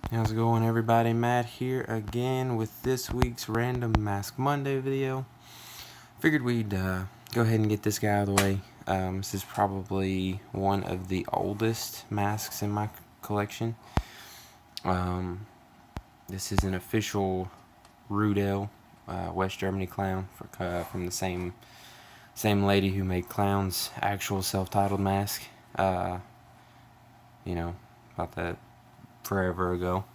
How's it going, everybody? Matt here again with this week's Random Mask Monday video. Figured we'd go ahead and get this guy out of the way. This is probably one of the oldest masks in my collection. This is an official Rudel, West Germany clown from the same lady who made Clown's actual self-titled mask. About that forever ago.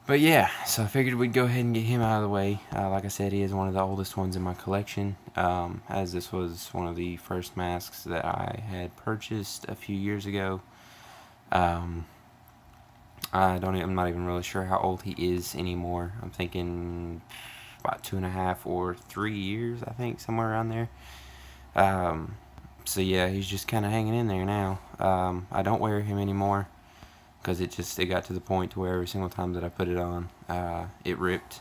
But yeah, so I figured we'd go ahead and get him out of the way. Like I said, he is one of the oldest ones in my collection, as this was one of the first masks that I had purchased a few years ago. I'm not even really sure how old he is anymore. I'm thinking about 2.5 or 3 years, I think, somewhere around there. So yeah, he's just kind of hanging in there now. I don't wear him anymore, because it got to the point to where every single time that I put it on, it ripped.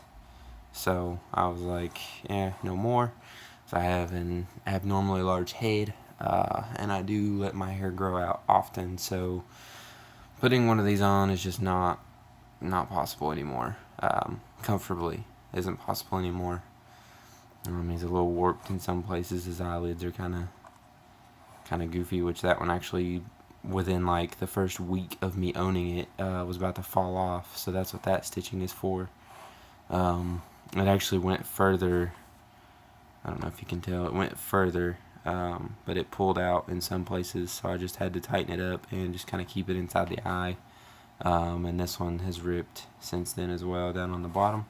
So I was like, no more. So I have an abnormally large head, and I do let my hair grow out often. So putting one of these on is just not possible anymore. Comfortably isn't possible anymore. He's a little warped in some places. His eyelids are kind of goofy, which that one actually, within like the first week of me owning it, was about to fall off. So that's what that stitching is for. It actually went further. I don't know if you can tell, it went further, but it pulled out in some places, so I just had to tighten it up and just kind of keep it inside the eye. And this one has ripped since then as well, down on the bottom.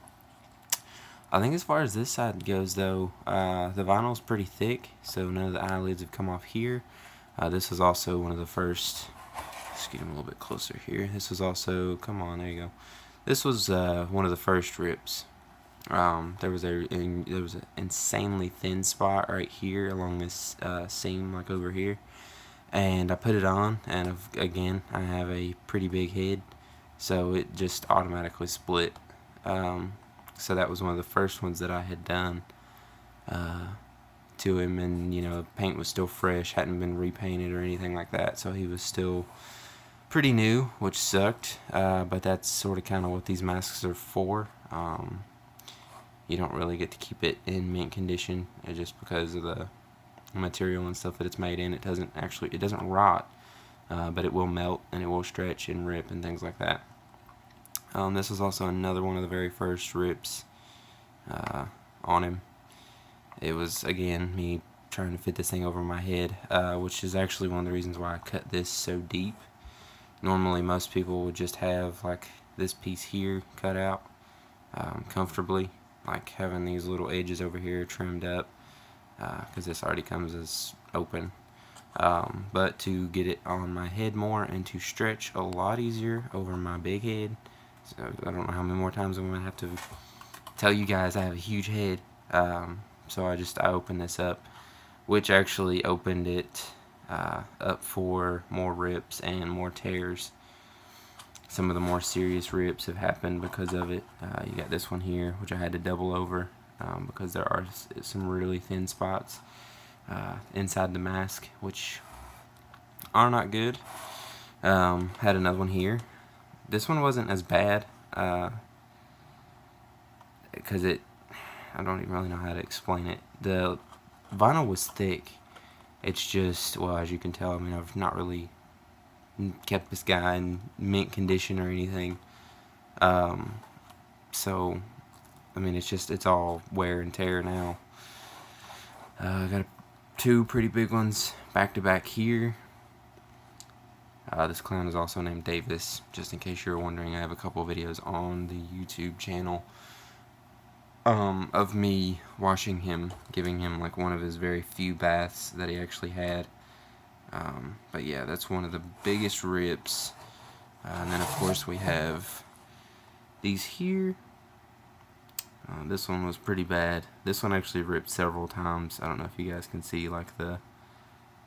I think as far as this side goes, though, the vinyl is pretty thick, so none of the eyelids have come off here. This was also one of the first. Let's get him a little bit closer here. This was also, come on, there you go. This was one of the first rips. There was an insanely thin spot right here along this seam, like over here, and I put it on, and again, I have a pretty big head, so it just automatically split. So that was one of the first ones that I had done to him, and the paint was still fresh, hadn't been repainted or anything like that, so he was still pretty new, which sucked. But that's sort of kind of what these masks are for. You don't really get to keep it in mint condition, just because of the material and stuff that it's made in. It doesn't rot, but it will melt and it will stretch and rip and things like that. This is also another one of the very first rips on him. It was, again, me trying to fit this thing over my head, which is actually one of the reasons why I cut this so deep. Normally, most people would just have, like, this piece here cut out comfortably, like having these little edges over here trimmed up, because this already comes as open. But to get it on my head more and to stretch a lot easier over my big head, so I don't know how many more times I'm going to have to tell you guys I have a huge head. So I opened this up, which actually opened it up for more rips and more tears. Some of the more serious rips have happened because of it. You got this one here, which I had to double over because there are some really thin spots inside the mask, which are not good. Had another one here. This one wasn't as bad because I don't even really know how to explain it. The vinyl was thick. It's just, well, as you can tell, I've not really kept this guy in mint condition or anything. So, it's all wear and tear now. I got two pretty big ones back to back here. This clown is also named Davis, just in case you're wondering. I have a couple of videos on the YouTube channel of me washing him, giving him like one of his very few baths that he actually had. But yeah, that's one of the biggest rips. And then of course we have these here. This one was pretty bad. This one actually ripped several times. I don't know if you guys can see like the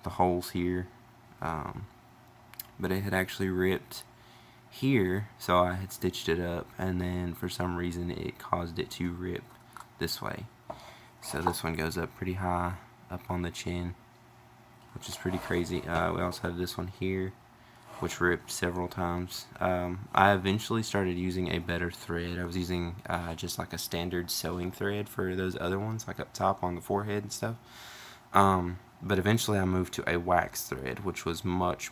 holes here. But it had actually ripped here, so I had stitched it up, and then for some reason it caused it to rip this way. So this one goes up pretty high, up on the chin, which is pretty crazy. We also have this one here, which ripped several times. I eventually started using a better thread. I was using just like a standard sewing thread for those other ones, like up top on the forehead and stuff. But eventually I moved to a wax thread, which was much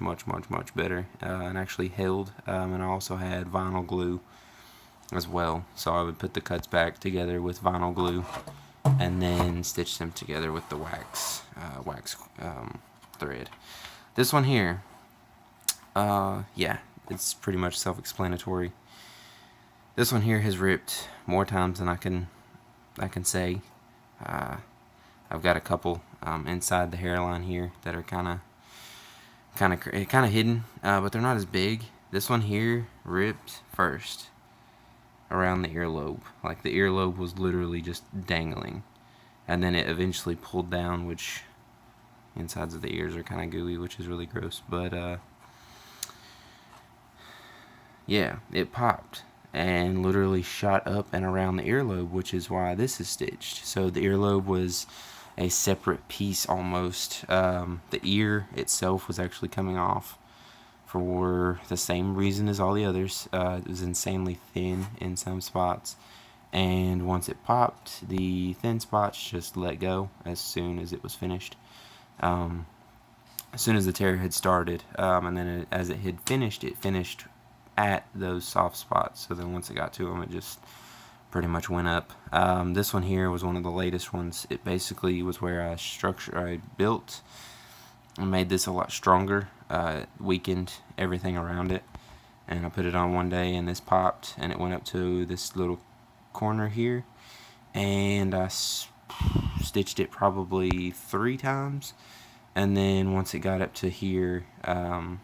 better, and actually held. And I also had vinyl glue as well. So I would put the cuts back together with vinyl glue and then stitch them together with the wax thread. This one here, yeah, it's pretty much self-explanatory. This one here has ripped more times than I can say. I've got a couple inside the hairline here that are kind of hidden, but they're not as big. This one here ripped first around the earlobe. Like, the earlobe was literally just dangling, and then it eventually pulled down, which insides of the ears are kind of gooey, which is really gross. But yeah, it popped and literally shot up and around the earlobe, which is why this is stitched. So the earlobe was a separate piece almost. The ear itself was actually coming off for the same reason as all the others. It was insanely thin in some spots, and once it popped, the thin spots just let go as soon as it was finished. As soon as the tear had started, and then as it had finished, it finished at those soft spots. So then once it got to them, it just pretty much went up. This one here was one of the latest ones. It basically was where I built and made this a lot stronger, weakened everything around it, and I put it on one day and this popped and it went up to this little corner here, and I stitched it probably 3 times, and then once it got up to here, I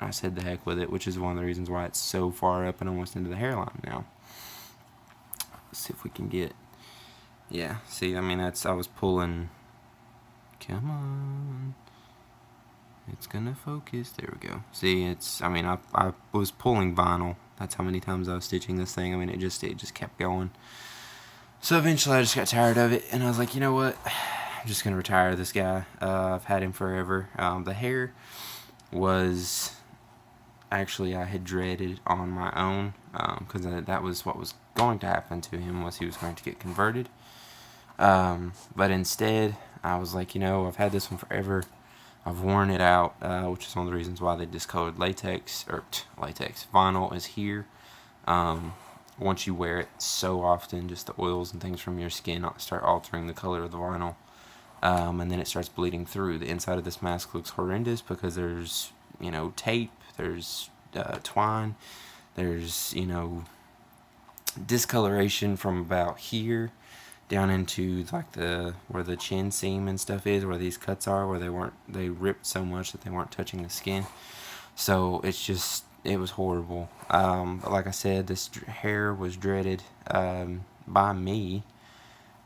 said the heck with it, which is one of the reasons why it's so far up and almost into the hairline now. Let's see if we can get, yeah, see, I mean, I was pulling, come on, it's gonna focus, there we go. See, I was pulling vinyl. That's how many times I was stitching this thing. I mean, it just kept going. So eventually I just got tired of it, and I was like, you know what, I'm just gonna retire this guy. I've had him forever. The hair was, actually, I had dreaded on my own, because that was what was going to happen to him, was he was going to get converted. But instead, I was like, you know, I've had this one forever. I've worn it out, which is one of the reasons why they discolored vinyl is here. Once you wear it so often, just the oils and things from your skin start altering the color of the vinyl, and then it starts bleeding through. The inside of this mask looks horrendous because there's, you know, tape, there's twine, there's, you know, discoloration from about here down into like where the chin seam and stuff is, where these cuts are, where they ripped so much that they weren't touching the skin. So it was horrible. But like I said, this hair was dreaded by me,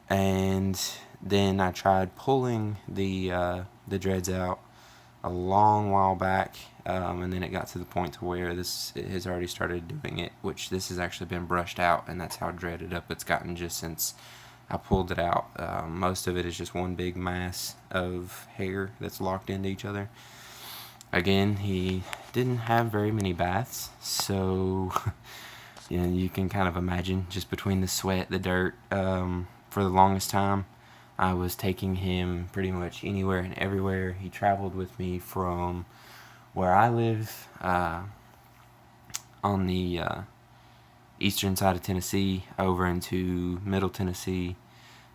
and then I tried pulling the dreads out a long while back, and then it got to the point to where it has already started doing it, which this has actually been brushed out, and that's how dreaded up it's gotten just since I pulled it out. Most of it is just one big mass of hair that's locked into each other. Again, he didn't have very many baths, so you know, you can kind of imagine, just between the sweat, the dirt, for the longest time, I was taking him pretty much anywhere and everywhere. He traveled with me from where I live, on the eastern side of Tennessee, over into Middle Tennessee,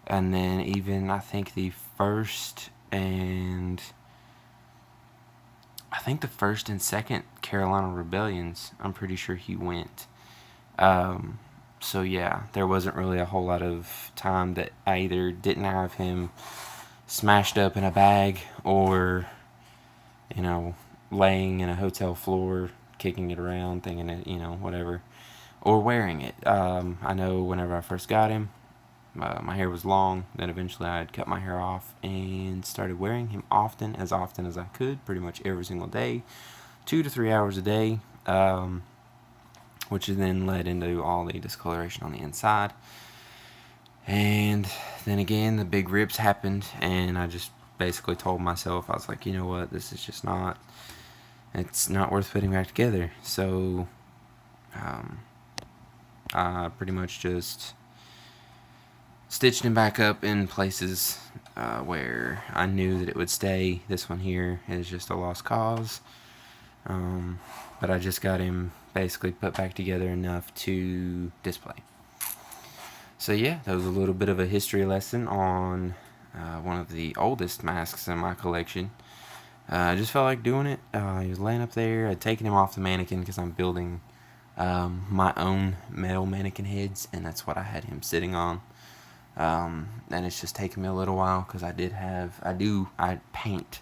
and then even I think the first and second Carolina Rebellions, I'm pretty sure he went. So yeah, there wasn't really a whole lot of time that I either didn't have him smashed up in a bag, or, you know, laying in a hotel floor, kicking it around, thinking it, you know, whatever, or wearing it. I know whenever I first got him, my hair was long. Then eventually I had cut my hair off and started wearing him often as I could, pretty much every single day, 2 to 3 hours a day, which then led into all the discoloration on the inside. And then again, the big rips happened, and I just basically told myself, I was like, you know what, this is just not it's not worth putting back together. So I pretty much just stitched him back up in places where I knew that it would stay. This one here is just a lost cause, but I just got him basically put back together enough to display. So yeah, that was a little bit of a history lesson on one of the oldest masks in my collection. I just felt like doing it. He was laying up there. I'd taken him off the mannequin because I'm building my own metal mannequin heads, and that's what I had him sitting on. And it's just taken me a little while because I paint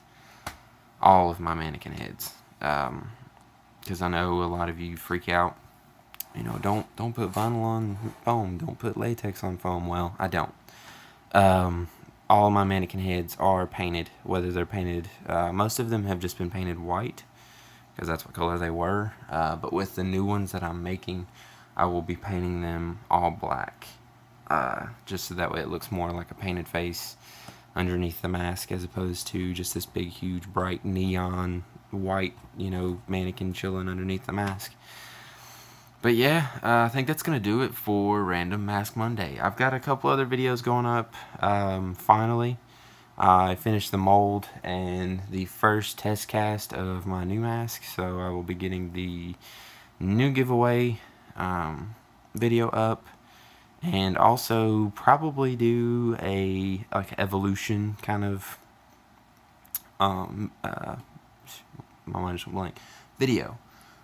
all of my mannequin heads. Because I know a lot of you freak out. You know, don't put vinyl on foam. Don't put latex on foam. Well, I don't. All of my mannequin heads are painted. Whether they're painted, most of them have just been painted white because that's what color they were. But with the new ones that I'm making, I will be painting them all black. Just so that way it looks more like a painted face underneath the mask as opposed to just this big, huge, bright neon white, mannequin chilling underneath the mask. But yeah, I think that's going to do it for Random Mask Monday. I've got a couple other videos going up. Finally, I finished the mold and the first test cast of my new mask, so I will be getting the new giveaway video up, and also probably do a evolution kind of my mind just went blank video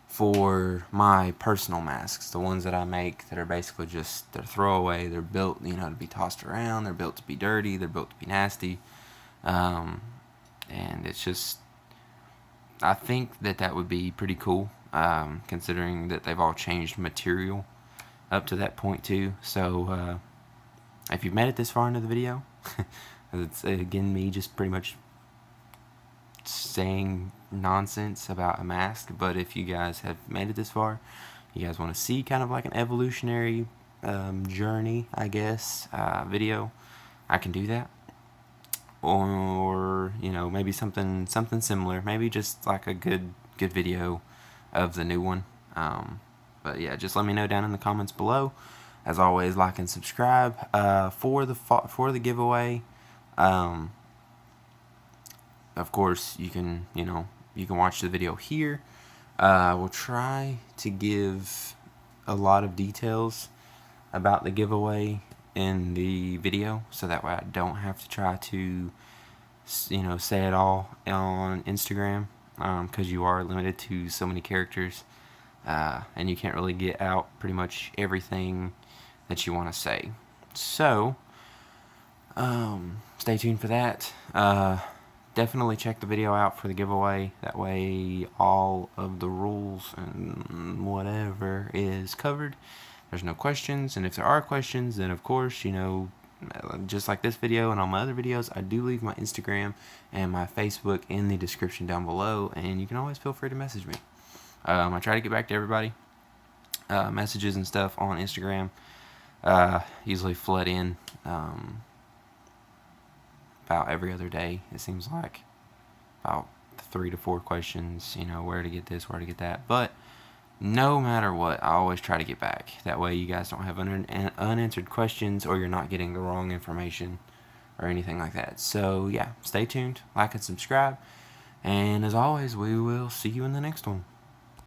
for my personal masks, the ones that I make that are basically just, they're throwaway, they're built, to be tossed around, they're built to be dirty, they're built to be nasty, and it's just, I think that would be pretty cool, considering that they've all changed material up to that point too. So if you've made it this far into the video, it's again me just pretty much saying nonsense about a mask, but if you guys have made it this far, you guys want to see kind of like an evolutionary journey, I guess, video, I can do that. Or maybe something similar, maybe just like a good video of the new one. But yeah, just let me know down in the comments below. As always, like and subscribe for the giveaway. Of course, you can watch the video here. We'll try to give a lot of details about the giveaway in the video, so that way I don't have to try to say it all on Instagram, because you are limited to so many characters, and you can't really get out pretty much everything that you want to say. So stay tuned for that. Definitely check the video out for the giveaway. That way all of the rules and whatever is covered. There's no questions, and if there are questions, then of course, just like this video and all my other videos, I do leave my Instagram and my Facebook in the description down below, and you can always feel free to message me. I try to get back to everybody. Messages and stuff on Instagram usually flood in about every other day, it seems like. About 3 to 4 questions, where to get this, where to get that. But no matter what, I always try to get back. That way you guys don't have unanswered questions, or you're not getting the wrong information or anything like that. So yeah, stay tuned, like and subscribe. And as always, we will see you in the next one.